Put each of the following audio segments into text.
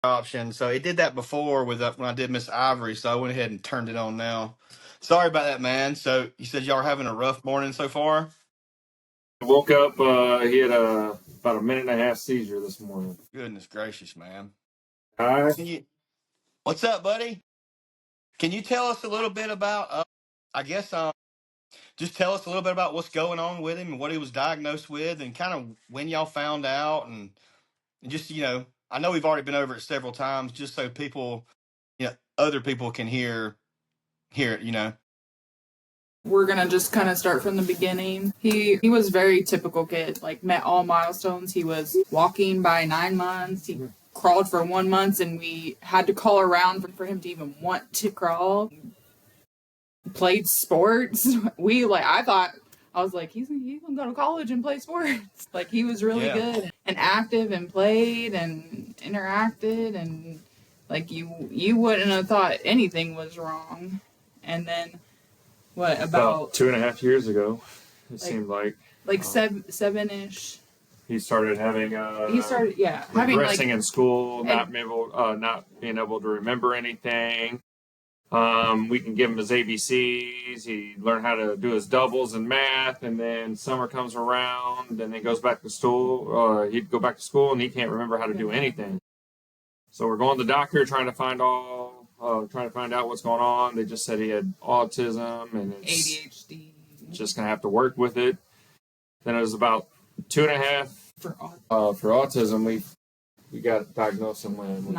option. So it did that before with when I did Miss Ivory. So I went ahead and turned it on now. Sorry about that, man. So you said y'all are having a rough morning so far? I woke up, he had about a minute and a half seizure this morning. Goodness gracious, man. Hi. What's up, buddy? Can you tell us a little bit about, I guess, just tell us a little bit about what's going on with him and what he was diagnosed with and kind of when y'all found out and just, I know we've already been over it several times just so people, other people can hear it. We're gonna just kind of start from the beginning. He was very typical kid, like met all milestones. He was walking by 9 months. He crawled for 1 month, and we had to call around for him to even want to crawl. Played sports. I was like, he's gonna go to college and play sports. Like he was really good and active and played and interacted and like you wouldn't have thought anything was wrong. And then what about 2.5 years ago? It seemed like seven-ish. He started having regressing in school, not being able to remember anything. We can give him his ABCs. He learned how to do his doubles and math, and then summer comes around, and then goes back to school. He'd go back to school, and he can't remember how to do anything. So we're going to the doctor trying to find out what's going on. They just said he had autism and it's ADHD. Just gonna have to work with it. Then it was about 2.5 for autism. We got diagnosed when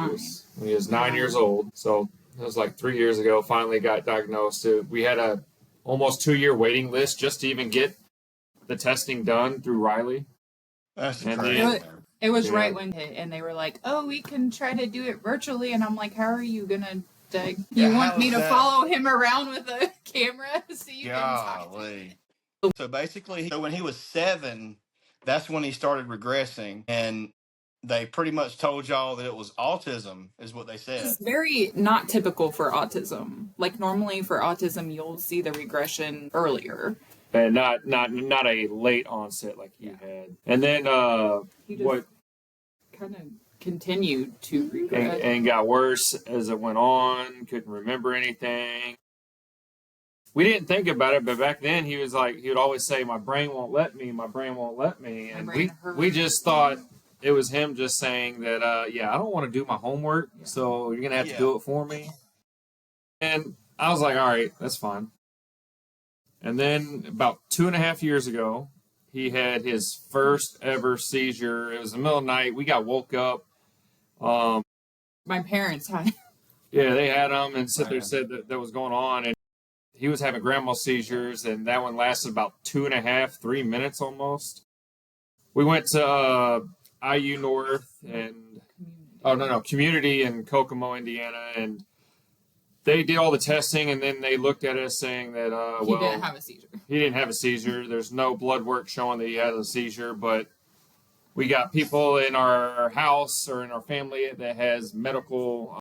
he was 9 years old. So it was like 3 years ago. Finally got diagnosed. We had a almost 2-year waiting list just to even get the testing done through Riley. That's crazy. It was right when and they were like, "Oh, we can try to do it virtually," and I'm like, "How are you gonna? You want me to follow him around with a camera so you can talk to him?" So basically, when he was 7, that's when he started regressing, and they pretty much told y'all that it was autism, is what they said. It's very not typical for autism. Like normally for autism, you'll see the regression earlier. And not a late onset like he had. And then what kind of continued to regress and got worse as it went on, couldn't remember anything. We didn't think about it, but back then he would always say, "My brain won't let me, my brain won't let me." And we just thought it was him just saying that I don't want to do my homework, so you're gonna have to do it for me. And I was like, all right, that's fine. And then about 2.5 years ago, he had his first ever seizure. It was the middle of the night. We got woke up. My parents had. Yeah, they had him and said that was going on. And he was having grandma seizures, and that one lasted about 2.5, 3 minutes almost. We went to IU North and Community in Kokomo, Indiana, and they did all the testing, and then they looked at us saying that, he didn't have a seizure. He didn't have a seizure. There's no blood work showing that he had a seizure, but we got people in our house or in our family that has medical,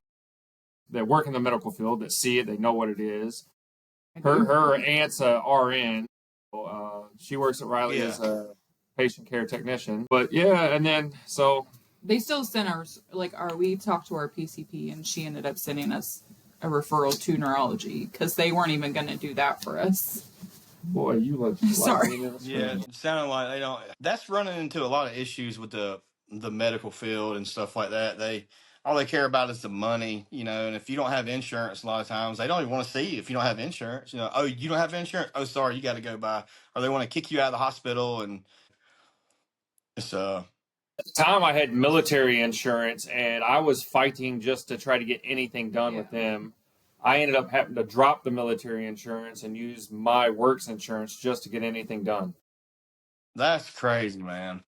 that work in the medical field, that see it, they know what it is. Her aunt's a RN. She works at Riley as a patient care technician. But and then so they still sent us we talked to our PCP, and she ended up sending us a referral to neurology because they weren't even going to do that for us. Boy, you look sorry. Yeah, it sounded like they don't. That's running into a lot of issues with the medical field and stuff like that. All they care about is the money, and if you don't have insurance, a lot of times they don't even want to see you if you don't have insurance. Oh, you don't have insurance? Oh, sorry, you got to go by. Or they want to kick you out of the hospital, and it's At the time, I had military insurance, and I was fighting just to try to get anything done with them. I ended up having to drop the military insurance and use my works insurance just to get anything done. That's crazy, man.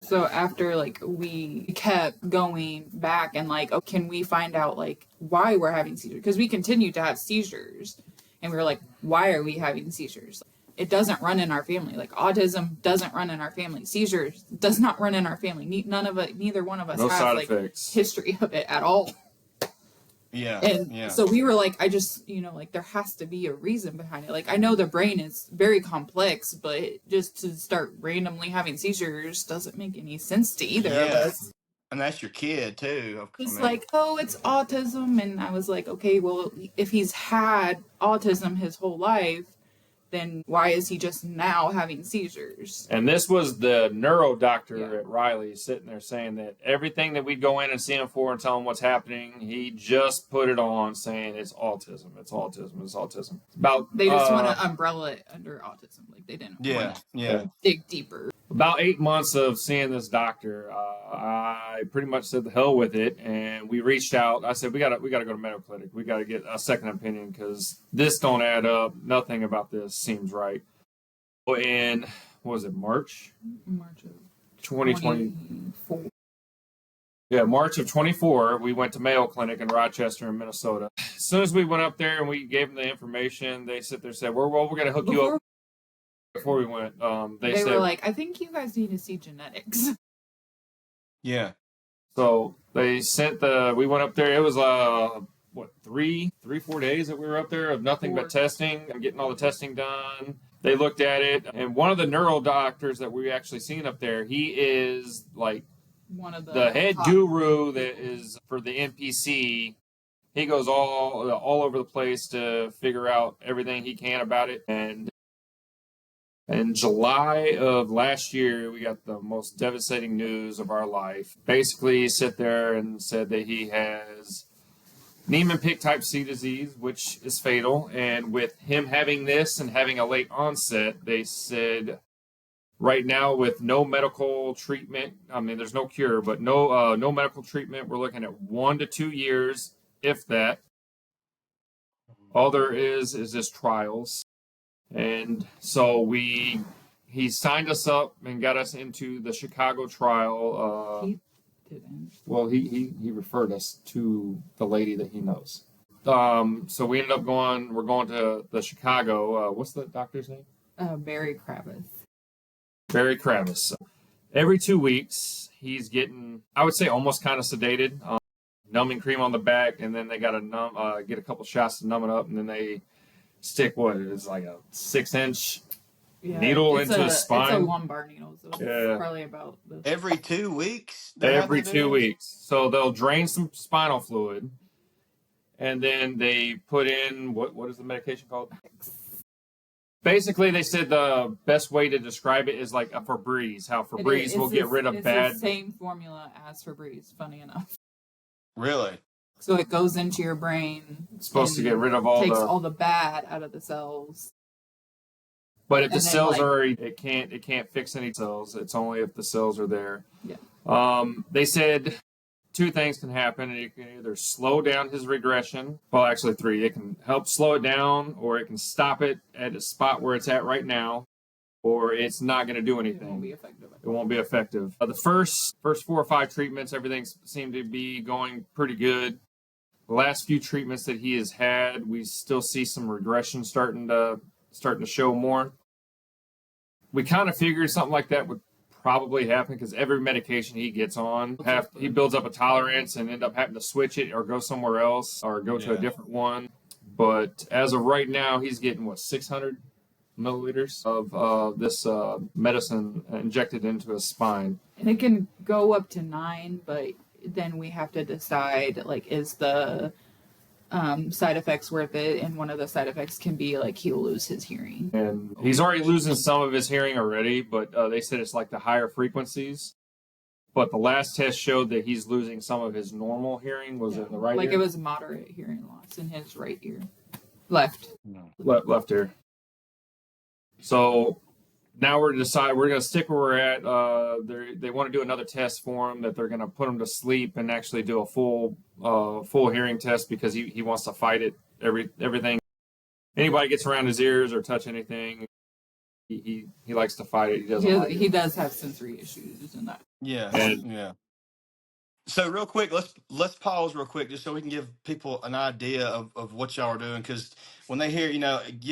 So after we kept going back and can we find out why we're having seizures? Because we continued to have seizures, and we were like, why are we having seizures? It doesn't run in our family. Autism doesn't run in our family. Seizures does not run in our family. Neither one of us has history of it at all. So we were I just, there has to be a reason behind it. I know the brain is very complex, but just to start randomly having seizures doesn't make any sense to either of us. And that's your kid too. He's like, oh, it's autism. And I was like, okay, well, if he's had autism his whole life, then why is he just now having seizures? And this was the neuro doctor at Riley sitting there saying that everything that we'd go in and see him for and tell him what's happening, he just put it on saying it's autism, it's autism, it's autism. They just want to umbrella it under autism. Like they didn't want to dig deeper. About 8 months of seeing this doctor, I pretty much said the hell with it, and we reached out. I said we gotta go to medical clinic. We gotta get a second opinion because this don't add up. Nothing about this seems right. In what was it, March of 2024? Yeah, March of 24. We went to Mayo Clinic in Rochester, in Minnesota. As soon as we went up there and we gave them the information, they sit there and said, "Well, we're gonna hook you up." Before we went, they said, were like, I think you guys need to see genetics. Yeah. So they sent we went up there. It was, 4 days that we were up there of nothing but testing and getting all the testing done. They looked at it. And one of the neuro doctors that we actually seen up there, he is like one of the head guru that is for the NPC. He goes all over the place to figure out everything he can about it. And in July of last year, we got the most devastating news of our life. Basically, he sat there and said that he has Niemann-Pick Type C disease, which is fatal. And with him having this and having a late onset, they said right now with no medical treatment, I mean, there's no cure, but no medical treatment, we're looking at 1 to 2 years, if that. All there is just trials. And so he signed us up and got us into the Chicago trial. He didn't. Well, he referred us to the lady that he knows. So we ended up we're going to the Chicago, what's the doctor's name? Barry Kravis. Barry Kravis. Every 2 weeks, he's getting, I would say almost kind of sedated, numbing cream on the back, and then they got to get a couple shots to numb it up, and then they stick it's like a 6-inch needle into his spine. It's a lumbar needle, so it's probably about this. Every 2 weeks? Every 2 weeks. So they'll drain some spinal fluid, and then they put in, what is the medication called? Basically, they said the best way to describe it is like a Febreze. How Febreze will get rid of bad... It's the same formula as Febreze, funny enough. Really? So it goes into your brain. It's supposed to get rid of takes all the bad out of the cells. But if the cells are already, it can't fix any cells. It's only if the cells are there. Yeah. They said 2 things can happen. It can either slow down his regression. Well, actually 3. It can help slow it down, or it can stop it at a spot where it's at right now, or it's not going to do anything. It won't be effective. It won't be effective. The first 4 or 5 treatments, everything seemed to be going pretty good. The last few treatments that he has had, we still see some regression starting to show more. We kind of figured something like that would probably happen because every medication he gets on, he builds up a tolerance and end up having to switch it or go somewhere else or go to a different one. But as of right now, he's getting 600 milliliters of this medicine injected into his spine. And it can go up to 9, but then we have to decide, is the side effects worth it? And one of the side effects can be, he'll lose his hearing. And he's already losing some of his hearing already, but they said it's the higher frequencies. But the last test showed that he's losing some of his normal hearing. Was it in the right ear? It was moderate hearing loss in his right ear. Left. No. Left ear. So... now we're going to stick where we're at. They want to do another test for him that they're going to put him to sleep and actually do a full hearing test because he wants to fight it. Everything. Anybody gets around his ears or touch anything, he likes to fight it. He does have sensory issues and that. Yeah. Yeah. So real quick, let's pause real quick just so we can give people an idea of what y'all are doing, because when they hear,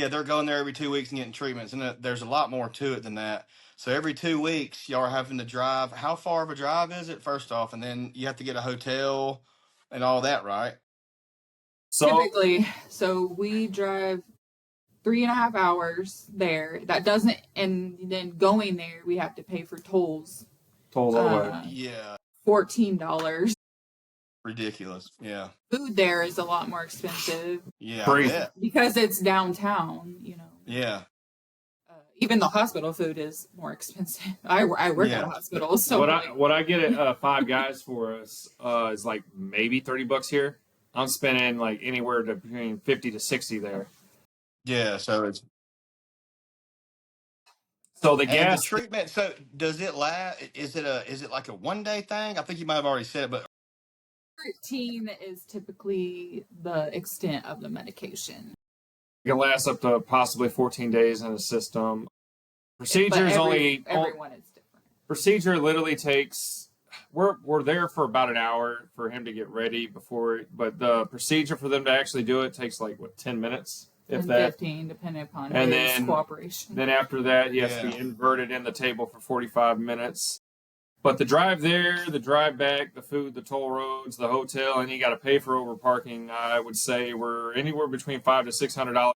they're going there every 2 weeks and getting treatments, and there's a lot more to it than that. So every 2 weeks, y'all are having to drive. How far of a drive is it, first off? And then you have to get a hotel and all that, right? Typically, we drive 3.5 hours there. That doesn't, and then going there, we have to pay for tolls. Tolls all the way. Yeah. $14. Ridiculous. Yeah. Food there is a lot more expensive. Yeah, I Crazy. bet. Because it's downtown, you know. Yeah. Even the hospital food is more expensive. I work at a hospital, so what I get at Five Guys for us is like maybe $30 here. I'm spending like anywhere between 50 to 60 there. Yeah. So it's So the and the gas. treatment. So does it last? Is it like a 1 day thing? I think you might have already said it, but 13 is typically the extent of the medication. It can last up to possibly 14 days in the system. Procedure is everyone is different. Procedure literally takes. We're there for about an hour for him to get ready but the procedure for them to actually do it takes like 10 minutes, if and that. 15, depending upon And his cooperation. Then after that, he has to be inverted in the table for 45 minutes. But the drive there, the drive back, the food, the toll roads, the hotel, and you got to pay for over parking. I would say we're anywhere between $500 to $600.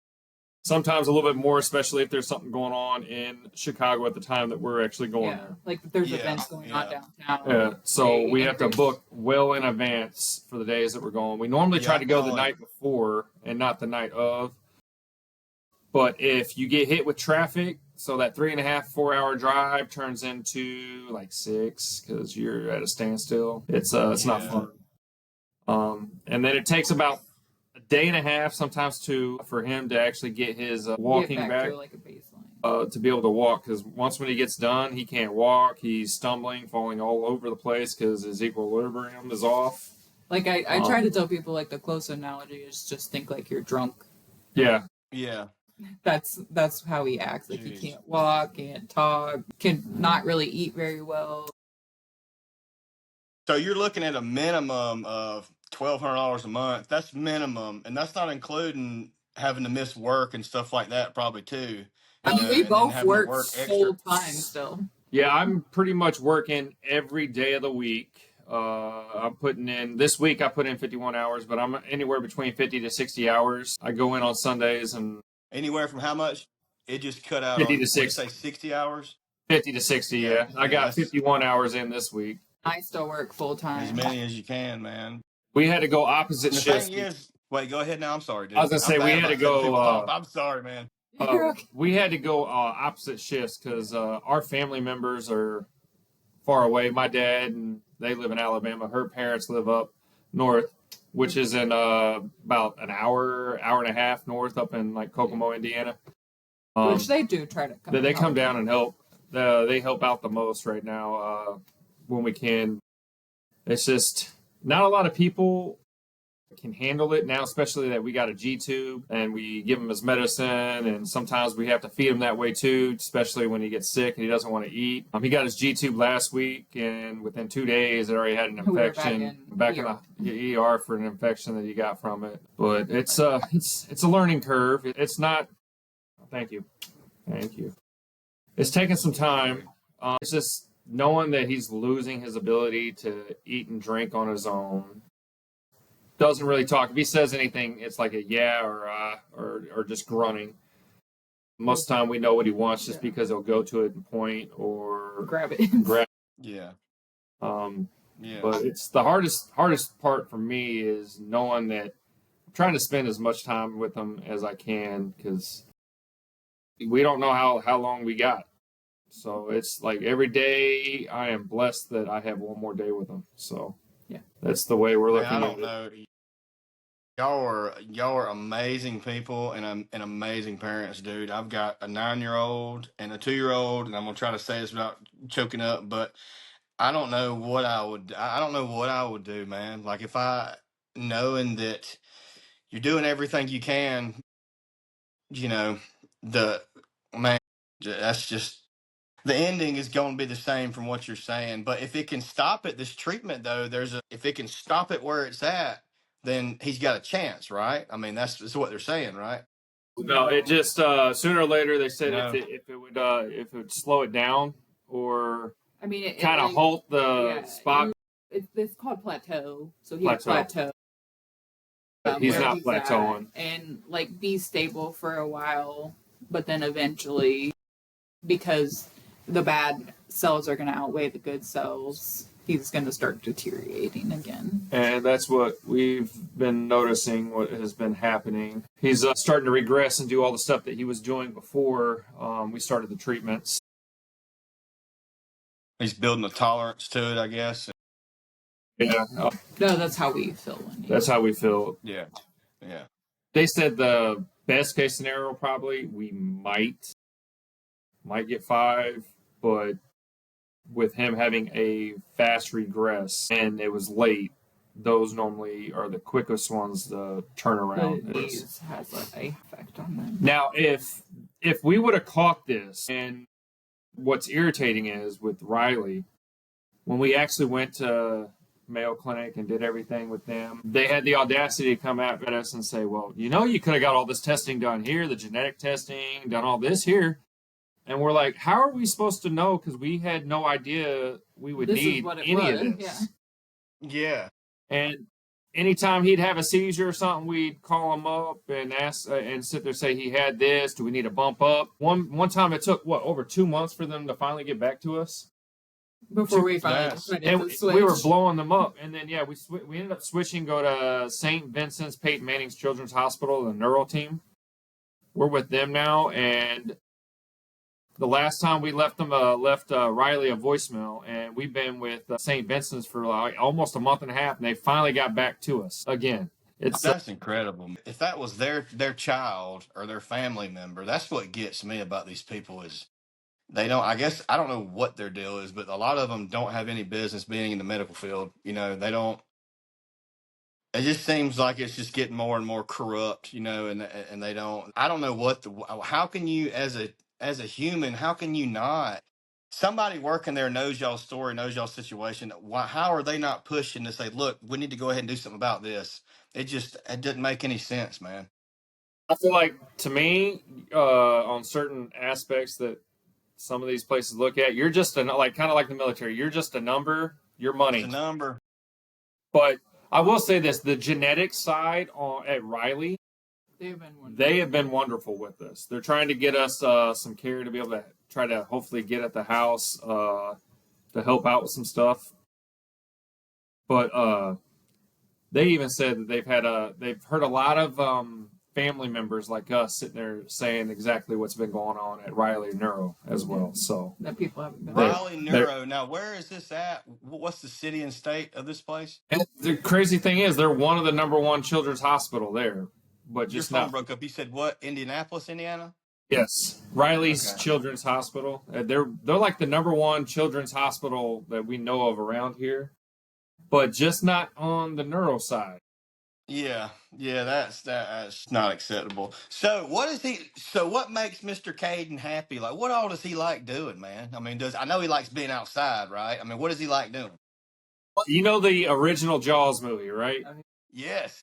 Sometimes a little bit more, especially if there's something going on in Chicago at the time that we're actually going there. Like if there's events going on downtown. Yeah, so we have to book well in advance for the days that we're going. We normally try to go the night before and not the night of. But if you get hit with traffic, so that 3.5, 4 hour drive turns into like 6 because you're at a standstill. It's not fun. And then it takes about a day and a half, sometimes 2, for him to actually get his walking back to like a baseline. To be able to walk. Because once when he gets done, he can't walk. He's stumbling, falling all over the place because his equilibrium is off. Like I try to tell people, like, the close analogy is just think like you're drunk. Yeah. Yeah. That's how he acts. Like he can't walk, can't talk, can not really eat very well. So you're looking at a minimum of $1,200 a month. That's minimum, and that's not including having to miss work and stuff like that, probably too. I mean, we both work full time still. Yeah, I'm pretty much working every day of the week. I'm putting in this week. I put in 51 hours, but I'm anywhere between 50 to 60 hours. I go in on Sundays and anywhere from how much? It just cut out 50 on, to 60. Say 60 hours. 50 to 60. Yeah. I got 51 hours in this week. I still work full time. As many as you can, man. We had to go opposite shifts. The thing is, wait, go ahead now. I'm sorry, dude. I was gonna say we had to go. I'm sorry, man. We had to go opposite shifts because our family members are far away. My dad and they live in Alabama. Her parents live up north, which is in about an hour and a half north, up in like Kokomo, Indiana. Which they do try to come. They come down and help. They help out the most right now when we can. It's just not a lot of people can handle it now, especially that we got a G-tube and we give him his medicine, and sometimes we have to feed him that way too, especially when he gets sick and he doesn't want to eat. He got his G-tube last week, and within 2 days it already had an infection back in the ER for an infection that he got from it. But it's a learning curve. It's not. Thank you. It's taking some time. It's just knowing that he's losing his ability to eat and drink on his own. Doesn't really talk. If he says anything, it's like a yeah or just grunting. Most of the time, we know what he wants just because he'll go to it and point or grab it. Yeah. But it's the hardest part for me is knowing that I'm trying to spend as much time with him as I can because we don't know how long we got. So it's like every day I am blessed that I have one more day with him. So yeah, that's the way we're looking at it. I don't know. Y'all are amazing people and amazing parents, dude. I've got a 9-year-old and a 2-year-old, and I'm gonna try to say this without choking up, but I don't know what I would do, man. Like if knowing that you're doing everything you can, that's just. The ending is going to be the same from what you're saying, but if it can stop it, this treatment though, if it can stop it where it's at, then he's got a chance, right? I mean, that's what they're saying, right? No, it just sooner or later they said if it would slow it down or kind of halt the spot. It's called plateau, so he plateau. He's not plateauing and like be stable for a while, but then eventually, because the bad cells are going to outweigh the good cells, he's going to start deteriorating again. And that's what we've been noticing, what has been happening. He's starting to regress and do all the stuff that he was doing before we started the treatments. He's building a tolerance to it, I guess. Yeah. No, that's how we feel. That's how we feel. Yeah. Yeah. They said the best case scenario, probably, we might get 5, but with him having a fast regress and it was late, those normally are the quickest ones to turn around. The disease has an effect on them. Now, if we would have caught this, and what's irritating is with Riley, when we actually went to Mayo Clinic and did everything with them, they had the audacity to come out at us and say, well, you could have got all this testing done here, the genetic testing, done all this here. And we're like, how are we supposed to know? Because we had no idea we would need any of this. Yeah. And anytime he'd have a seizure or something, we'd call him up and ask and sit there and say he had this. Do we need a bump up? One time it took, over 2 months for them to finally get back to us? Before we finally and we were blowing them up. And then, we ended up switching, go to St. Vincent's Peyton Manning's Children's Hospital, the neuro team. We're with them now, and the last time we left Riley a voicemail, and we've been with St. Vincent's for like almost a month and a half, and they finally got back to us again. That's incredible. If that was their child or their family member, that's what gets me about these people is they don't. I guess I don't know what their deal is, but a lot of them don't have any business being in the medical field. They don't. It just seems like it's just getting more and more corrupt, and they don't. I don't know what how can you as a human, how can you not? Somebody working there knows y'all's story, knows y'all's situation. How are they not pushing to say, look, we need to go ahead and do something about this? It doesn't make any sense, man. I feel like, to me, on certain aspects that some of these places look at, you're just kind of like the military. You're just a number. Your money. It's a number. But I will say this: the genetic side at Riley, they have been wonderful with us. They're trying to get us some care to be able to try to hopefully get at the house to help out with some stuff. But they even said that they've heard a lot of family members like us sitting there saying exactly what's been going on at Riley Neuro as well. So that people haven't been. Riley Neuro. Now, where is this at? What's the city and state of this place? And the crazy thing is, they're one of the number one children's hospital there, but just your phone broke up. You said what? Indianapolis, Indiana? Yes, Riley's Children's Hospital. They're like the number one children's hospital that we know of around here, but just not on the neuro side. Yeah, that's not acceptable. So what makes Mr. Kayden happy? Like, what all does he like doing, man? I mean, I know he likes being outside, right? I mean, what does he like doing? You know the original Jaws movie, right? Yes.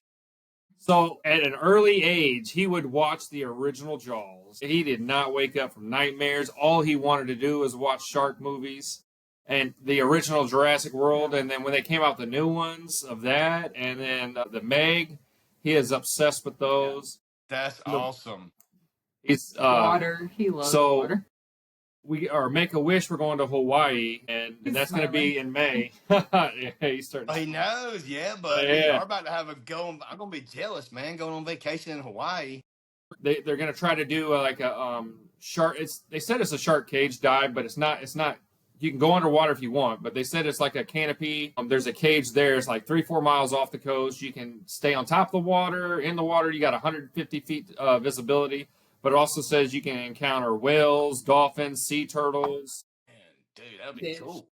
So at an early age, he would watch the original Jaws. He did not wake up from nightmares. All he wanted to do was watch shark movies and the original Jurassic World. And then when they came out the new ones of that, and then the Meg, he is obsessed with those. That's awesome. He's water. He loves water. We are Make-A-Wish. We're going to Hawaii, and that's going to be in May. Yeah, he's starting. He knows, yeah, but we are about to have I'm going to be jealous, man. Going on vacation in Hawaii. They're going to try to do like a shark. They said it's a shark cage dive, but it's not. You can go underwater if you want, but they said it's like a canopy. There's a cage there. It's like 3-4 miles off the coast. You can stay on top of the water. In the water, you got 150 feet visibility. But it also says you can encounter whales, dolphins, sea turtles. Man, dude, that'd be cool.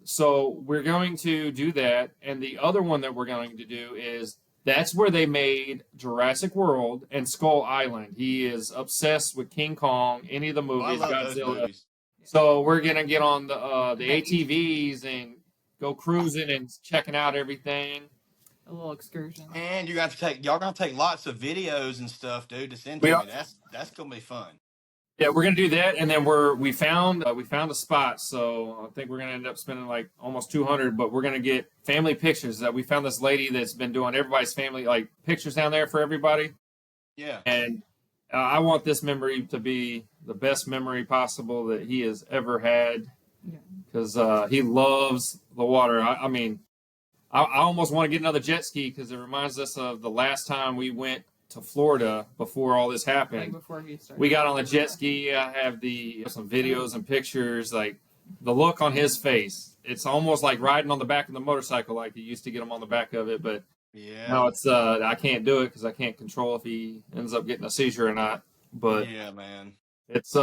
So we're going to do that. And the other one that we're going to do is that's where they made Jurassic World and Skull Island. He is obsessed with King Kong, any of the movies, I love Godzilla. those movies. So we're going to get on the ATVs and go cruising and checking out everything. A little excursion. And y'all gonna take lots of videos and stuff, dude, to send to me. That's gonna be fun. Yeah, we're gonna do that, and then we found a spot. So I think we're gonna end up spending like almost $200, but we're gonna get family pictures. That we found this lady that's been doing everybody's family like pictures down there for everybody. Yeah, and I want this memory to be the best memory possible that he has ever had. because he loves the water. I mean, I almost want to get another jet ski because it reminds us of the last time we went to Florida before all this happened. Like before he started. We got on the jet ski. I have some videos and pictures. Like the look on his face, it's almost like riding on the back of the motorcycle, like you used to get him on the back of it. But now it's I can't do it because I can't control if he ends up getting a seizure or not. But yeah, man. It's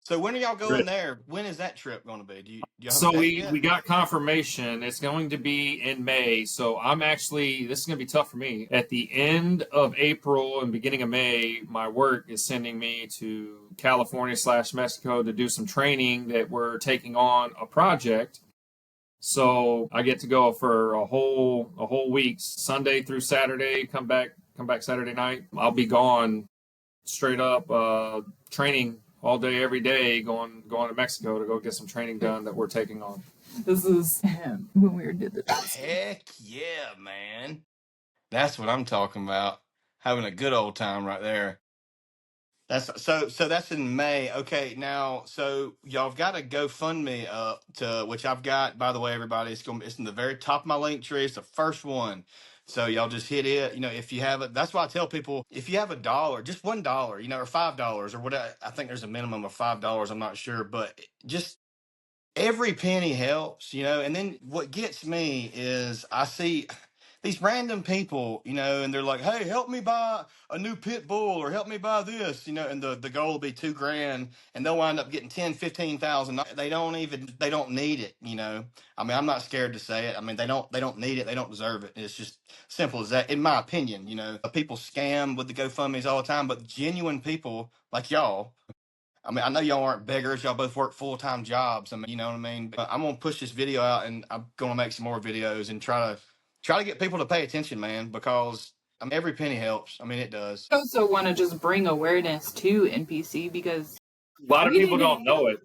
So when are y'all going there? When is that trip going to be? Do you have so a date yet? we got confirmation. It's going to be in May. So I'm actually, this is going to be tough for me. At the end of April and beginning of May, my work is sending me to California/Mexico to do some training that we're taking on a project. So I get to go for a whole week, Sunday through Saturday, come back Saturday night. I'll be gone straight up training all day, every day, going to Mexico to go get some training done that we're taking on. This is him when we did the test. Heck yeah, man. That's what I'm talking about. Having a good old time right there. So that's in May. Okay, now so y'all have got a GoFundMe up to which I've got, by the way, everybody, it's in the very top of my link tree. It's the first one. So y'all just hit it. If you have it, that's why I tell people if you have $1, just $1, or $5 or whatever. I think there's a minimum of $5. I'm not sure, but just every penny helps, and then what gets me is I see these random people, and they're like, hey, help me buy a new pit bull or help me buy this, and the goal will be $2,000 and they'll wind up getting 10, 15,000. They don't need it. I mean, I'm not scared to say it. I mean, they don't need it. They don't deserve it. It's just simple as that. In my opinion, people scam with the GoFundMe's all the time, but genuine people like y'all, I mean, I know y'all aren't beggars. Y'all both work full-time jobs. I mean, you know what I mean? But I'm going to push this video out and I'm going to make some more videos and try to get people to pay attention, man, because every penny helps. I mean, it does. I also want to just bring awareness to NPC because a lot of people don't know it.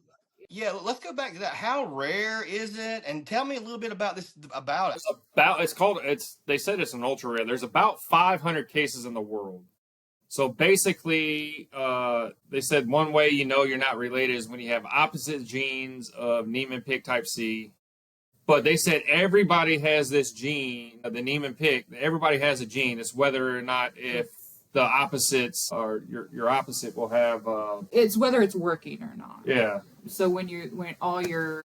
Yeah, let's go back to that. How rare is it? And tell me a little bit about it. They said it's an ultra rare. There's about 500 cases in the world. So basically, they said one way you know you're not related is when you have opposite genes of Niemann-Pick Type C. But they said everybody has this gene, the Niemann-Pick. Everybody has a gene. It's whether or not if the opposites or your opposite will have. It's whether it's working or not. Yeah. So when all your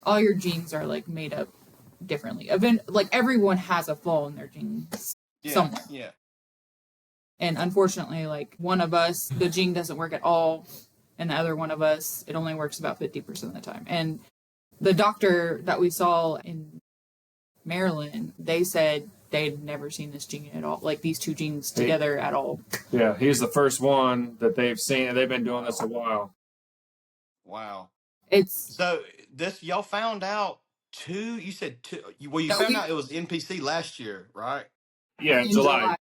genes are like made up differently, like everyone has a flaw in their genes somewhere. Yeah. And unfortunately, like one of us, the gene doesn't work at all. And the other one of us, it only works about 50% of the time. And the doctor that we saw in Maryland, they said they'd never seen this gene at all. Like these two genes together at all. Yeah, he's the first one that they've seen. They've been doing this a while. Wow. It's so this y'all found out you said two. Well, you found out it was NPC last year, right? Yeah, in July.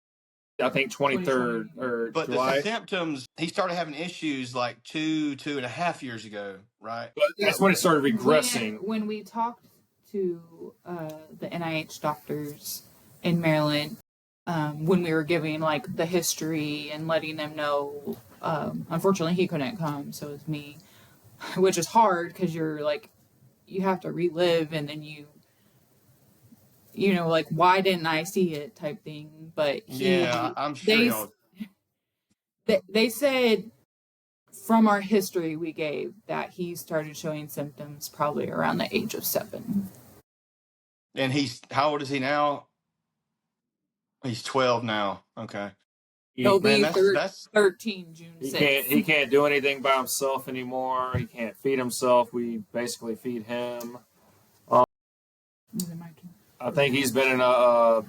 I think 23rd or but July. The symptoms, he started having issues like 2.5 years ago, right? But that's when it started regressing. When we talked to the NIH doctors in Maryland, when we were giving like the history and letting them know, unfortunately he couldn't come, so it's me, which is hard because you're like, you have to relive and then like, why didn't I see it type thing. But I'm sure they said from our history we gave that he started showing symptoms probably around the age of 7. And how old is he now? He's 12 now. Okay. He'll be 13 June 6th. He can't do anything by himself anymore. He can't feed himself. We basically feed him. I think he's been in a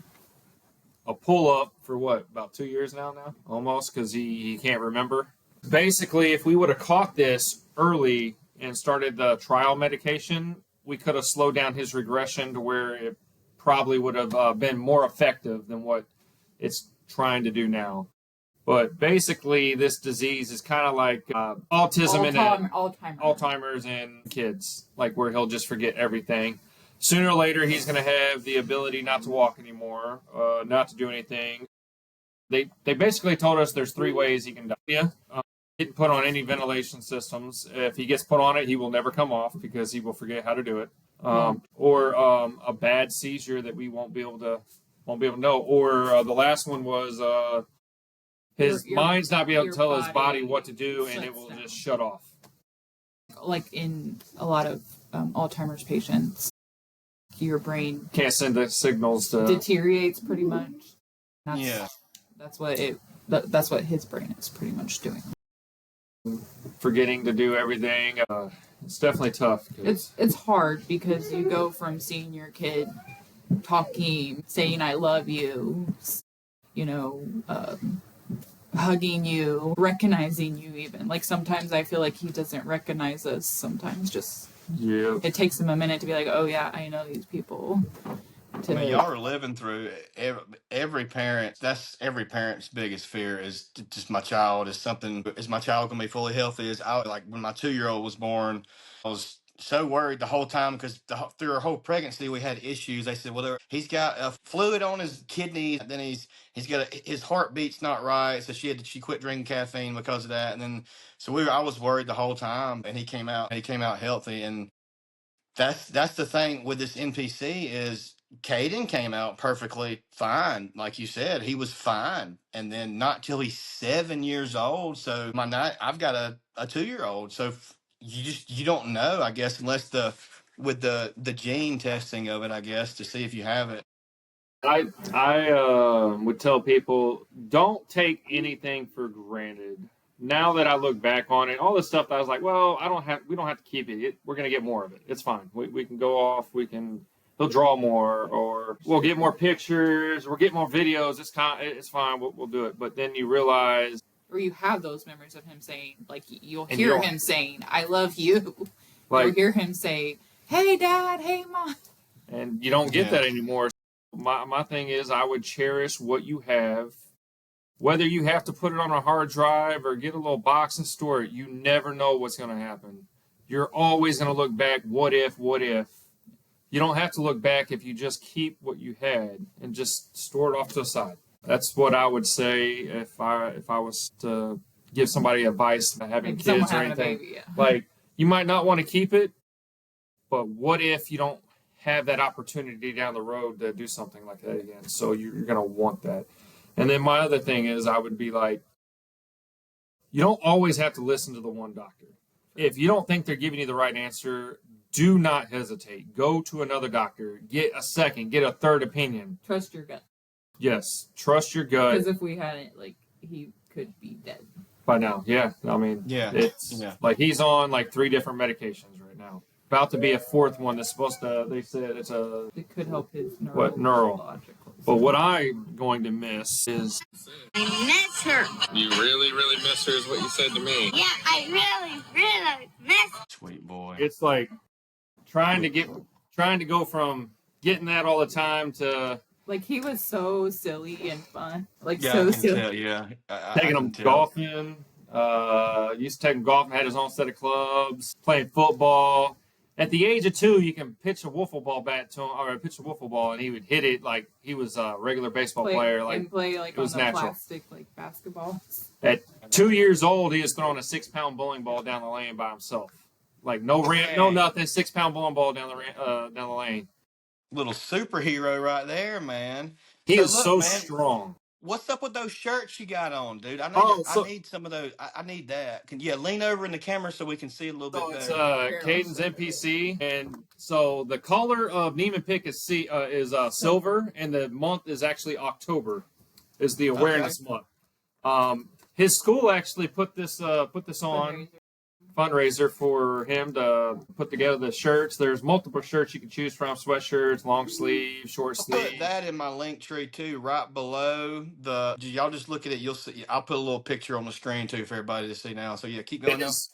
pull-up for about 2 years now, almost, because he can't remember. Basically, if we would have caught this early and started the trial medication, we could have slowed down his regression to where it probably would have been more effective than what it's trying to do now. But basically, this disease is kind of like autism and Alzheimer's in kids, like where he'll just forget everything. Sooner or later, he's going to have the ability not to walk anymore, not to do anything. They basically told us there's 3 ways he can die. Getting put on any ventilation systems. If he gets put on it, he will never come off because he will forget how to do it. Or a bad seizure that we won't be able to know. Or the last one was his mind's not be able to tell his body what to do, and it will just shut off. Like in a lot of Alzheimer's patients, your brain can't send the signals to deteriorates pretty much. That's what his brain is pretty much doing. Forgetting to do everything. It's definitely tough. It's hard because you go from seeing your kid talking, saying "I love you," hugging you, recognizing you even. Like sometimes I feel like he doesn't recognize us. Sometimes it takes him a minute to be like, oh yeah, I know these people. I mean, y'all are living through every parent. That's every parent's biggest fear is just my child is my child gonna be fully healthy? Like when my 2-year-old was born, I was so worried the whole time because through her whole pregnancy we had issues. They said, well, he's got a fluid on his kidneys, and then he's got his heartbeat's not right, so she quit drinking caffeine because of that, and then I was worried the whole time, and he came out healthy, and that's the thing with this NPC is Kayden came out perfectly fine. Like you said, he was fine. And then not till he's 7 years old. So I've got a 2-year-old. So you don't know, I guess, unless with the gene testing of it, I guess, to see if you have it. I would tell people, don't take anything for granted. Now that I look back on it, all this stuff that I was like, well, we don't have to keep it. We're going to get more of it. It's fine. We can go off. He'll draw more, or we'll get more pictures, we'll get more videos. It's fine. We'll do it. But then you realize, or you have those memories of him saying, like you'll hear him saying, "I love you." Like, you'll hear him say, "Hey, Dad. Hey, Mom." And you don't get that anymore. My thing is, I would cherish what you have. Whether you have to put it on a hard drive or get a little box and store it, you never know what's going to happen. You're always going to look back, what if? You don't have to look back if you just keep what you had and just store it off to the side. That's what I would say if I was to give somebody advice about having kids or anything. Baby, Like, you might not want to keep it, but what if you don't have that opportunity down the road to do something like that again? So you're going to want that. And then my other thing is, I would be like, you don't always have to listen to the one doctor. If you don't think they're giving you the right answer, do not hesitate. Go to another doctor. Get a second. Get a third opinion. Trust your gut. Yes, trust your gut. Because if we hadn't, he could be dead by now. Yeah, I mean, it's like he's on 3 different medications right now. About to be a 4th one that's supposed to. They said it could help his neurological. But what I'm going to miss is... I miss her. You really, really miss her is what you said to me. Yeah, I really, really miss her. Sweet boy. It's like trying to go from getting that all the time to... Like, he was so silly and fun. So silly. Taking him golfing. Used to take him golfing, had his own set of clubs, playing football. At the age of 2, you can pitch a wiffle ball bat to him, or pitch a wiffle ball, and he would hit it like he was a regular baseball player. And play it was on the plastic basketball. At 2 years old, he was throwing a 6-pound bowling ball down the lane by himself. Like no ramp, no nothing. 6-pound bowling ball down the lane. Little superhero right there, man. He is so strong. What's up with those shirts you got on, dude? I need some of those. I need that. Can you lean over in the camera so we can see a little bit better? It's Kayden's NPC, and so the color of Niemann-Pick is silver, and the month is actually October, is the awareness month. His school actually put this on fundraiser for him to put together the shirts. There's multiple shirts you can choose from: sweatshirts, long sleeve, short sleeve. I'll put that in my link tree too, right below y'all just look at it. You'll see. I'll put a little picture on the screen too for everybody to see now. So yeah, keep going. It's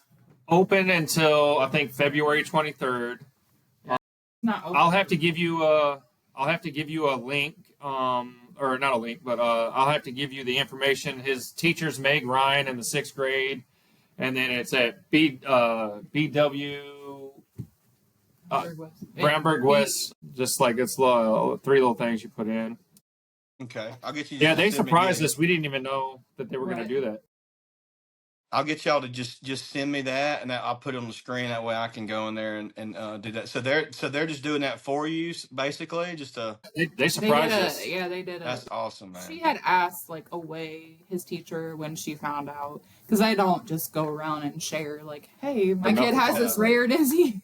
open until I think February 23rd. Not open. I'll have to give you a link. Or not a link, but I'll have to give you the information. His teacher's Meg Ryan in the 6th grade. And then it's at BW Brownberg West. Just like it's 3 little things you put in. Okay, I'll get you. Yeah, they surprised us. We didn't even know that they were going to do that. I'll get y'all to just send me that, and I'll put it on the screen. That way, I can go in there and do that. So they're just doing that for you, basically. Just They surprised us. Yeah, they did That's awesome, She man. had asked like away his teacher when she found out, because I don't just go around and share like, hey, my kid has this rare disease.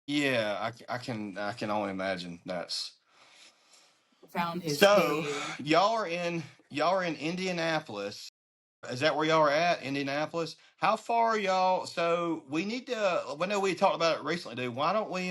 Yeah, I can only imagine. That's Found his so. kid. Y'all are in Indianapolis. Is that where y'all are at, Indianapolis? How far are y'all? So we need to. I know we talked about it recently, dude. Why don't we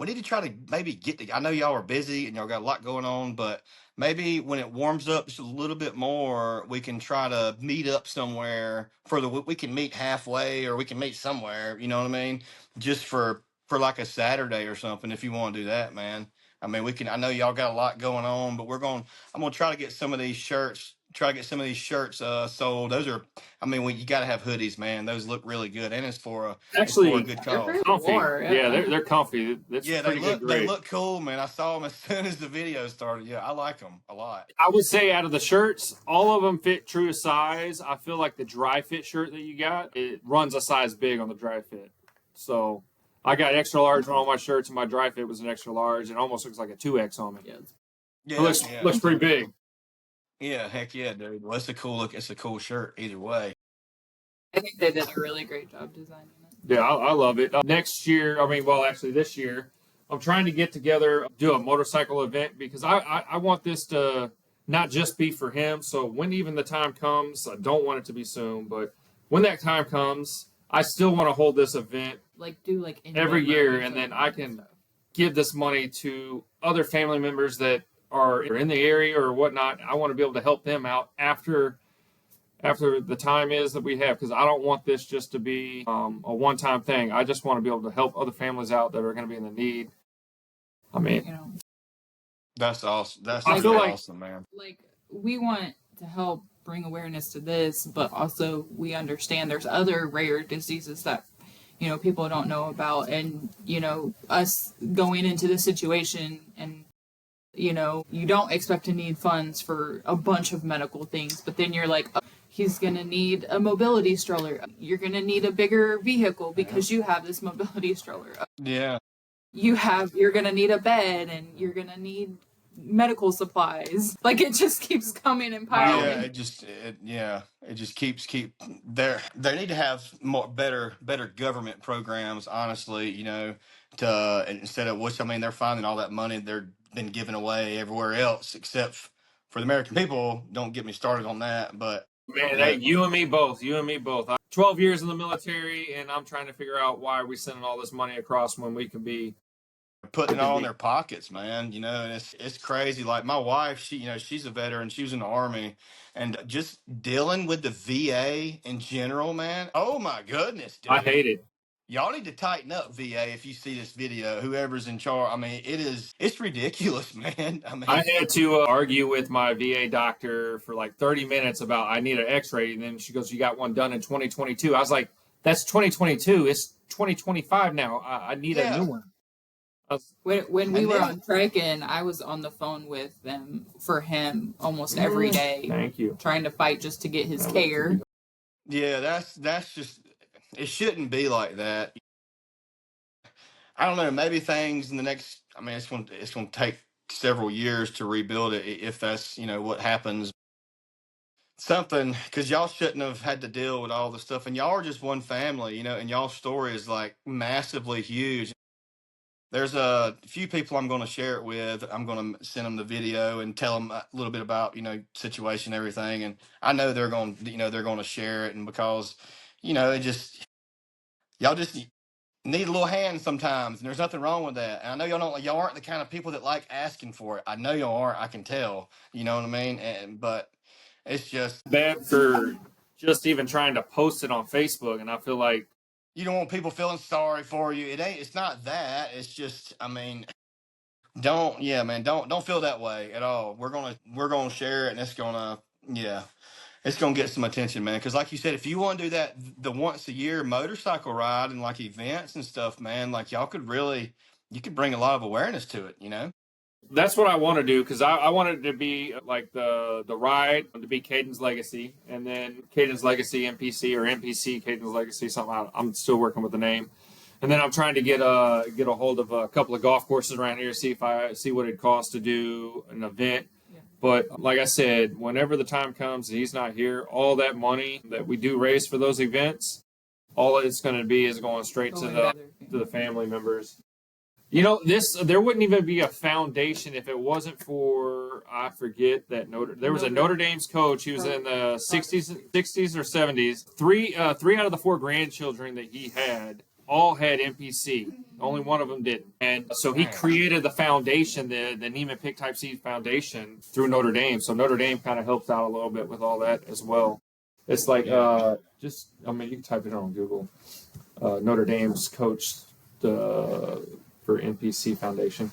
need to try to maybe get to. I know y'all are busy and y'all got a lot going on, but maybe when it warms up just a little bit more, we can try to meet up somewhere for the. We can meet halfway, or we can meet somewhere. You know what I mean? Just for like a Saturday or something, if you want to do that, man. I mean, we can. I know y'all got a lot going on, but I'm gonna try to get some of these shirts. Try to get some of these shirts sold. Those are, I mean, you got to have hoodies, man. Those look really good, and it's for a good They're cause. Comfy. warm, Yeah, they're comfy. That's Yeah, pretty good they grade. look cool, man. I saw them as soon as the video started. Yeah, I like them a lot. I would say out of the shirts, all of them fit true to size. I feel like the dry fit shirt that you got, it runs a size big on the dry fit. So I got extra large on all my shirts, and my dry fit was an extra large. It almost looks like a 2X on me. Yeah. It looks pretty big. Yeah, heck yeah, dude. Well, it's a cool look. It's a cool shirt either way. I think they did a really great job designing it. Yeah, I love it. Next year, actually this year, I'm trying to get together, do a motorcycle event because I want this to not just be for him. So when even the time comes, I don't want it to be soon, but when that time comes, I still want to hold this event Like do like every year, and then I can give this money to other family members that are in the area or whatnot. I want to be able to help them out after the time is that we have, because I don't want this just to be a one-time thing. I just want to be able to help other families out that are going to be in the need. I mean, That's awesome. That's I feel like awesome, man. like we want to help bring awareness to this, but also we understand there's other rare diseases that people don't know about, and us going into this situation, and you don't expect to need funds for a bunch of medical things, but then you're like, oh, he's gonna need a mobility stroller, you're gonna need a bigger vehicle because you have this mobility stroller, Yeah. you're gonna need a bed, and you're gonna need medical supplies. Like it just keeps coming and piling. It just keep they need to have more better government programs, honestly, to instead of, which I mean, they're finding all that money they're been giving away everywhere else except for the American people. Don't get me started on that, but man, hey, you and me both. 12 years in the military, and I'm trying to figure out why are we sending all this money across when we could be putting it all in their pockets, man. And it's crazy. Like my wife, she's a veteran. She was in the army, and just dealing with the VA in general, man. Oh my goodness, dude. I hate it. Y'all need to tighten up, VA. If you see this video, whoever's in charge, I mean, it's ridiculous, man. I mean, I had to argue with my VA doctor for like 30 minutes about I need an X-ray, and then she goes, "You got one done in 2022." I was like, "That's 2022. It's 2025 now. I need a new one." When we were on trek, and I was on the phone with them for him almost every day. Thank you. Trying to fight just to get his care. Yeah, that's just, it shouldn't be like that. I don't know. Maybe things in the next. I mean, it's going to take several years to rebuild it if that's what happens. Something, because y'all shouldn't have had to deal with all the stuff, and y'all are just one family, and y'all's story is like massively huge. There's a few people I'm going to share it with. I'm going to send them the video and tell them a little bit about situation, everything, and I know they're going to share it, and because it just, y'all just need a little hand sometimes, and there's nothing wrong with that. And I know y'all aren't the kind of people that like asking for it. I know y'all aren't. I can tell. You know what I mean? But it's just Bad for just even trying to post it on Facebook, and I feel like you don't want people feeling sorry for you. It's not that. It's just, I mean, don't feel that way at all. We're gonna share it, and it's gonna get some attention, man. Because like you said, if you want to do that, the once a year motorcycle ride and like events and stuff, man, like you could bring a lot of awareness to it. That's what I want to do because I want it to be like the ride to be Kayden's Legacy, and then Kayden's Legacy NPC or NPC Kayden's Legacy. Something I'm still working with the name, and then I'm trying to get a hold of a couple of golf courses around here, see what it costs to do an event. Yeah. But like I said, whenever the time comes and he's not here, all that money that we do raise for those events, all it's going to be is going straight to the family members. You know, there wouldn't even be a foundation if it wasn't for, I forget that there was a Notre Dame's coach. He was in the 60s or 70s. Three out of the 4 grandchildren that he had all had NPC. Only one of them didn't. And so he created the foundation, the Niemann-Pick Type C Foundation through Notre Dame. So Notre Dame kind of helps out a little bit with all that as well. It's like, you can type it on Google. Notre Dame's coach, for NPC Foundation.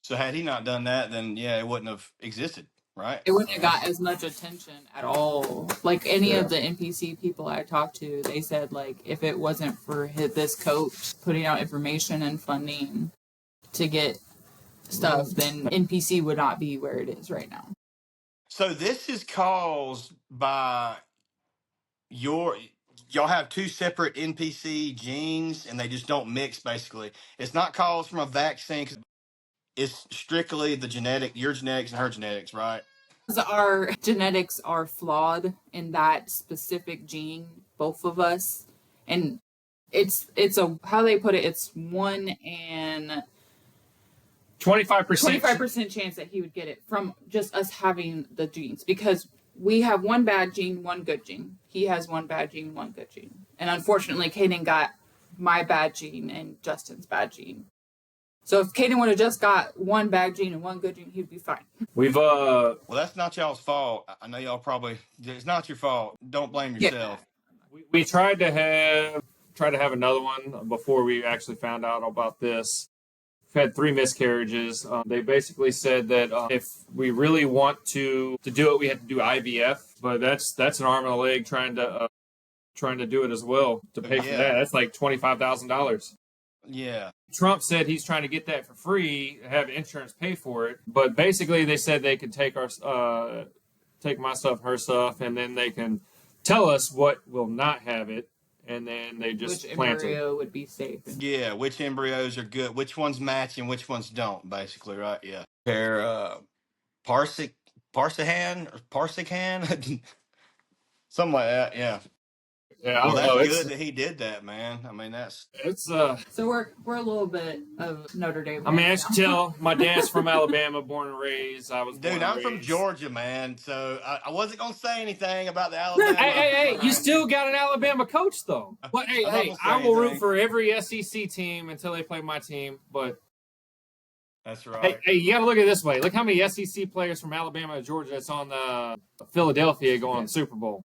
So had he not done that, then yeah, it wouldn't have existed, right? It wouldn't have got as much attention at all. Like any of the NPC people I talked to, they said like if it wasn't for this coach putting out information and funding to get stuff, then NPC would not be where it is right now. So this is caused by y'all have 2 separate NPC genes and they just don't mix. Basically, it's not caused from a vaccine. It's strictly your genetics and her genetics, right? Our genetics are flawed in that specific gene, both of us, and it's how they put it. It's 1 in 25% chance that he would get it from just us having the genes, because we have 1 bad gene, 1 good gene. He has 1 bad gene, 1 good gene. And unfortunately, Kayden got my bad gene and Justin's bad gene. So if Kayden would have just got 1 bad gene and 1 good gene, he'd be fine. Well, that's not y'all's fault. I know y'all it's not your fault. Don't blame yourself. Yeah. We tried to have another one before we actually found out about this. We've had 3 miscarriages. They basically said that if we really want to do it, we have to do IVF. But that's an arm and a leg trying to do it as well to pay for that. That's like $25,000. Yeah. Trump said he's trying to get that for free, have insurance pay for it. But basically, they said they could take my stuff, her stuff, and then they can tell us what will not have it, and then they just plant it. Which embryo would be safe. Yeah, which embryos are good, which ones match and which ones don't, basically, right? Yeah. They're Parsican, something like that, yeah. Yeah, well, that's good that he did that, man. I mean, so we're a little bit of Notre Dame. I mean, as you tell, my dad's from Alabama, born and raised. I'm from Georgia, man. So I wasn't gonna say anything about the Alabama. Hey, you still got an Alabama coach though. But I will root for every SEC team until they play my team. But that's right. Hey, you got to look at it this way. Look how many SEC players from Alabama and Georgia that's on the Philadelphia going to the Super Bowl.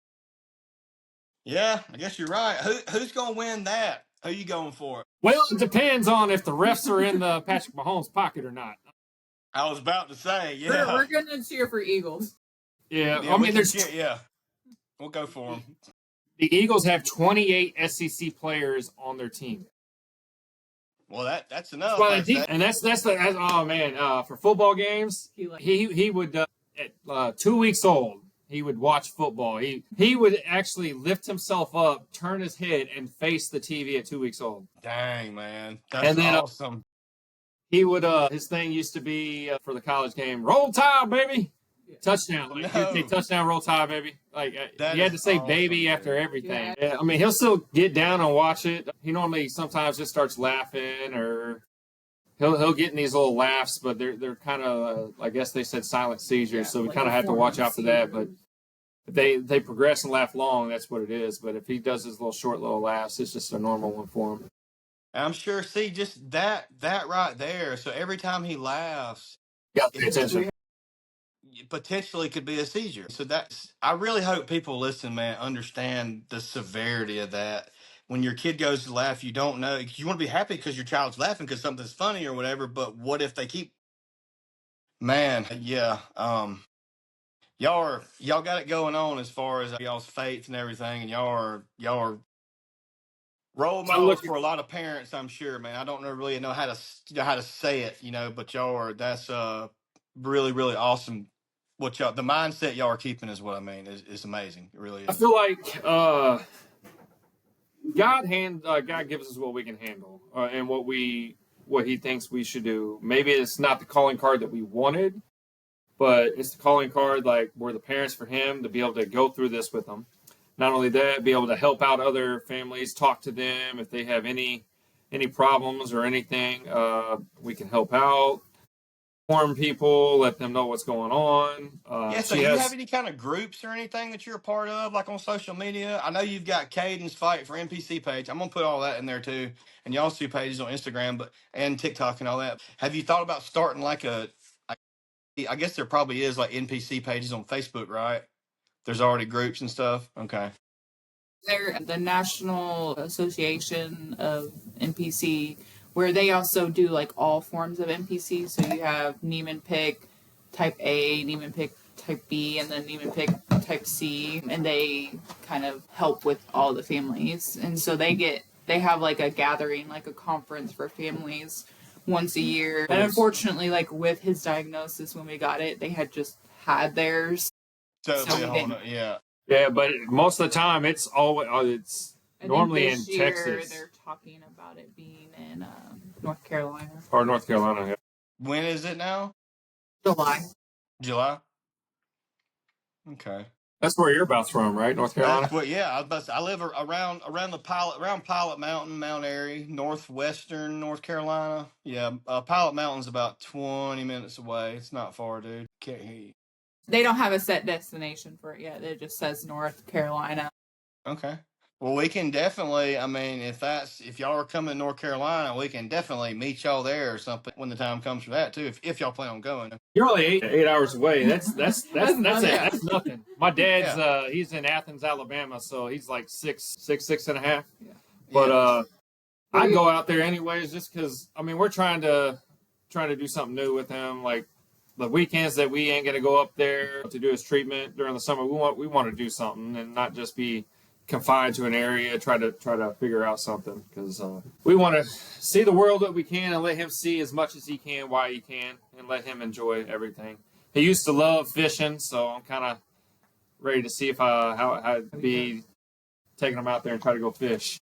Yeah, I guess you're right. Who's going to win that? Who are you going for? Well, it depends on if the refs are in the Patrick Mahomes pocket or not. I was about to say, yeah. We're going to cheer for Eagles. Yeah, I mean, we'll go for them. The Eagles have 28 SEC players on their team. Well, that's enough. For football games, he would at 2 weeks old. He would watch football. He would actually lift himself up, turn his head, and face the TV at 2 weeks old. Dang, man. That's awesome. He would, his thing used to be for the college game, roll tide, baby. Touchdown. Like, he'd touchdown, roll tide, baby. Like, he had to say awesome, baby after everything. Yeah. I mean, he'll still get down and watch it. He normally sometimes just starts laughing, or he'll get in these little laughs, but they're kind of, I guess they said silent seizures, so we kind of have to watch out for that. But if they progress and laugh long, that's what it is. But if he does his short little laughs, it's just a normal one for him. I'm sure, see, just that right there. So every time he laughs, pay attention. Potentially could be a seizure. So I really hope people listen, man, understand the severity of that. When your kid goes to laugh, you don't know. You want to be happy because your child's laughing because something's funny or whatever. But what if they keep? Man, yeah. Y'all got it going on as far as y'all's faith and everything, and y'all are role models for a lot of parents. I'm sure, man. I don't really know how to say it, but y'all are. really, really awesome. What y'all, the mindset y'all are keeping is what I mean is amazing. It really I is. feel like God gives us what we can handle and what He thinks we should do. Maybe it's not the calling card that we wanted, but it's the calling card. Like we're the parents for Him to be able to go through this with them. Not only that, be able to help out other families, talk to them if they have any problems or anything. We can help out, inform people, let them know what's going on. Yeah, so She do you have has any kind of groups or anything that you're a part of, like on social media? I know you've got Kayden's Fight for NPC page. I'm gonna put all that in there too, and y'all's two pages on Instagram, but and TikTok and all that. Have you thought about starting like I guess there probably is like NPC pages on Facebook, right? There's already groups and stuff. Okay. They're the National Association of NPC, where they also do like all forms of NPC. So you have Niemann-Pick Type A, Niemann-Pick Type B, and then Niemann-Pick Type C, and they kind of help with all the families. And so they have like a gathering, like a conference for families once a year. And unfortunately, like with his diagnosis when we got it, they had just had theirs, So so it'll be we a whole didn't. yeah. Yeah, but most of the time it's always it's I normally think in this year Texas they're talking about it being in North Carolina. or North Carolina. Yeah. When is it now? July. July. Okay. That's where your bout's from, right? North That's Carolina. what. Yeah, I live around Pilot Mountain, Mount Airy, northwestern North Carolina. Yeah, Pilot Mountain's about 20 minutes away. It's not far, dude. Can't hear you. They don't have a set destination for it yet. It just says North Carolina. Okay. Well, we can definitely. I mean, if y'all are coming to North Carolina, we can definitely meet y'all there or something when the time comes for that too. If y'all plan on going. You're only 8 hours away. That's nothing. That's nothing. My dad's Yeah. he's in Athens, Alabama, so he's like six and a half. Yeah. But Yeah. I go out there anyways, just because. I mean, we're trying to do something new with him. Like the weekends that we ain't gonna go up there to do his treatment during the summer, we want to do something and not just be confined to an area. Try to figure out something because we want to see the world that we can and let him see as much as he can while he can and let him enjoy everything. He used to love fishing, so I'm kind of ready to see if how I'd be taking him out there and try to go fish.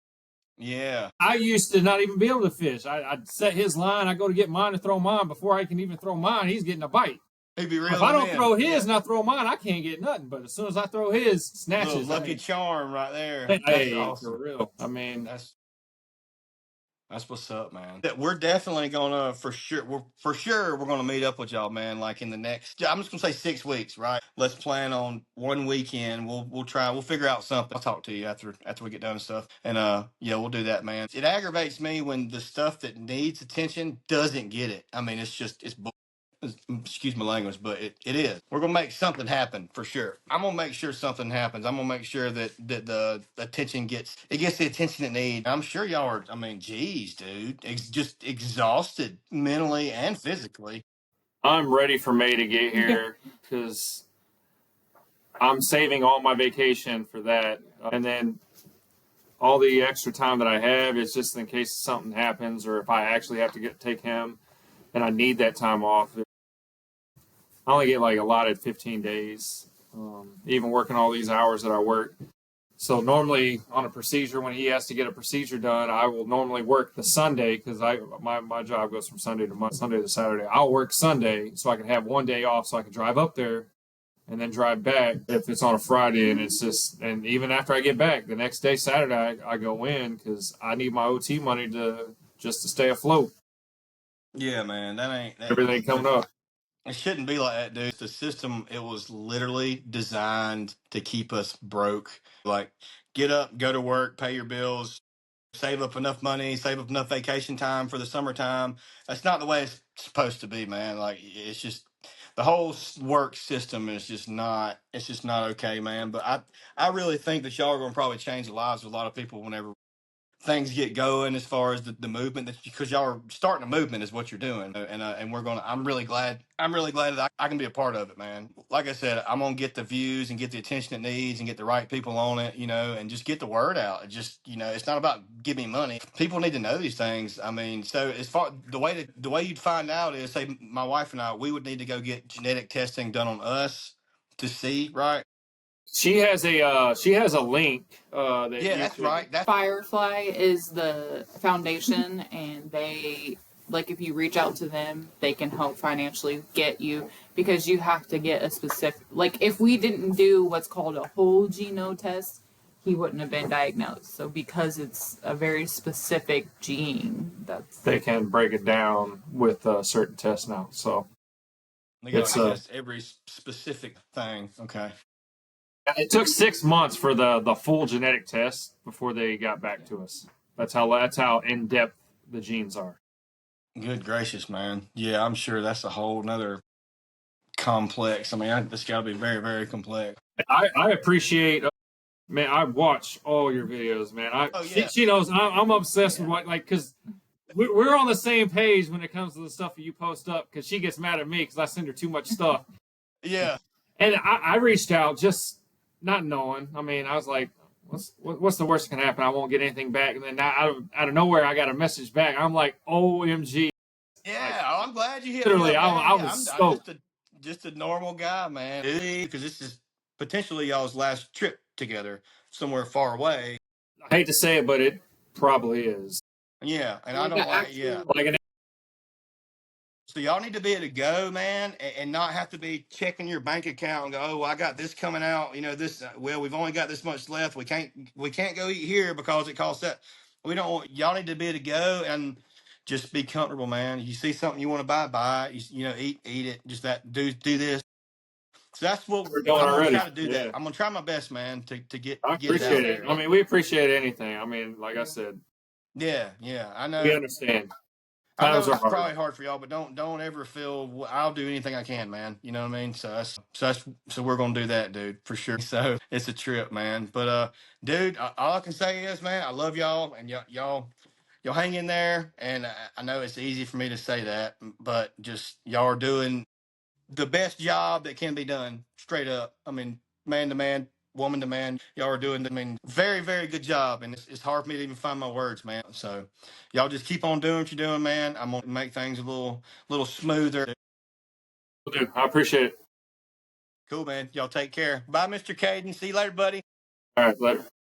Yeah. I used to not even be able to fish. I'd set his line. I go to get mine to throw mine. Before I can even throw mine, he's getting a bite. He'd be If reeling I them don't in. throw his Yeah. and I throw mine, I can't get nothing. But as soon as I throw his, Little snatches. lucky charm right there. Hey, That's for awesome. real. I mean, That's what's up, man. We're definitely gonna we're gonna meet up with y'all, man. Like in the next, I'm just gonna say 6 weeks, right? Let's plan on one weekend. We'll figure out something. I'll talk to you after we get done and stuff. And yeah, we'll do that, man. It aggravates me when the stuff that needs attention doesn't get it. I mean, excuse my language, but it is. We're gonna make something happen for sure. I'm gonna make sure something happens. I'm gonna make sure that the attention gets the attention it needs. I'm sure y'all are. I mean, geez, dude, just exhausted mentally and physically. I'm ready for May to get here because I'm saving all my vacation for that. And then all the extra time that I have is just in case something happens or if I actually have to take him and I need that time off. I only get like allotted 15 days, even working all these hours that I work. So normally on a procedure, when he has to get a procedure done, I will normally work the Sunday because my job goes from Sunday to Saturday. I'll work Sunday so I can have one day off so I can drive up there and then drive back if it's on a Friday. And even after I get back the next day, Saturday, I go in because I need my OT money to stay afloat. Yeah, man, that ain't that. Everything coming up. It shouldn't be like that, dude. The system, it was literally designed to keep us broke. Like, get up, go to work, pay your bills, save up enough money, save up enough vacation time for the summertime. That's not the way it's supposed to be, man. Like, it's just the whole work system is just not. It's just not okay, man. But I really think that y'all are gonna probably change the lives of a lot of people whenever things get going as far as the movement, that because y'all are starting a movement is what you're doing, and we're gonna. I'm really glad that I can be a part of it, man. Like I said, I'm gonna get the views and get the attention it needs and get the right people on it, and just get the word out. It just, it's not about giving money. People need to know these things. I mean, so as far the way you'd find out is, say, my wife and I, we would need to go get genetic testing done on us to see, right? She has a link that Yeah, you that's could. right. That's Firefly is the foundation, and they, like, if you reach out to them, they can help financially get you, because you have to get a specific, like, if we didn't do what's called a whole genome test, he wouldn't have been diagnosed. So because it's a very specific gene, They can break it down with certain tests now. So they got it's to test every specific thing. Okay. it took 6 months for the full genetic test before they got back to us. That's how in depth the genes are. Good gracious, man. Yeah, I'm sure that's a whole nother complex. I mean, this got to be very, very complex. I appreciate. Man, I watch all your videos, man. Oh yeah, She knows I'm obsessed with what, like, because we're on the same page when it comes to the stuff that you post up. Because she gets mad at me because I send her too much stuff. yeah, And I reached out just not knowing. I mean, I was like, what's the worst that can happen? I won't get anything back. And then out of nowhere, I got a message back. I'm like, OMG. yeah. Like, Oh, I'm glad you hit me literally, up, man. I Yeah, was I'm stoked. just a normal guy, man. Because this is potentially y'all's last trip together somewhere far away. I hate to say it, but it probably is. Yeah, and I like don't an like. Yeah, actual, Like, so y'all need to be able to go, man, and not have to be checking your bank account and go, oh, well, I got this coming out. This. Well, we've only got this much left. We can't go eat here because it costs that. We don't. Y'all need to be able to go and just be comfortable, man. You see something you want to buy it. Eat it. Just that. Do this. So that's what we're doing I'm gonna already. try to do. Yeah. That I'm gonna try my best, man, to get I it out appreciate it. there. I mean, we appreciate anything. I mean, like I said, Yeah, yeah. I we know. understand. I know Times are it's hard. probably hard for y'all, but don't ever feel I'll do anything I can, man. You know what I mean? So we're gonna do that, dude, for sure. So it's a trip, man. But dude, all I can say is, man, I love y'all, and y'all hang in there. And I know it's easy for me to say that, but just y'all are doing the best job that can be done, straight up. I mean, man to man, woman to man, y'all are doing, I mean, very, very good job. And it's hard for me to even find my words, man. So y'all just keep on doing what you're doing, man. I'm gonna make things a little smoother. Will do. I appreciate it. Cool, man. Y'all take care. Bye, Mr. Kayden. See you later, buddy. All right, later.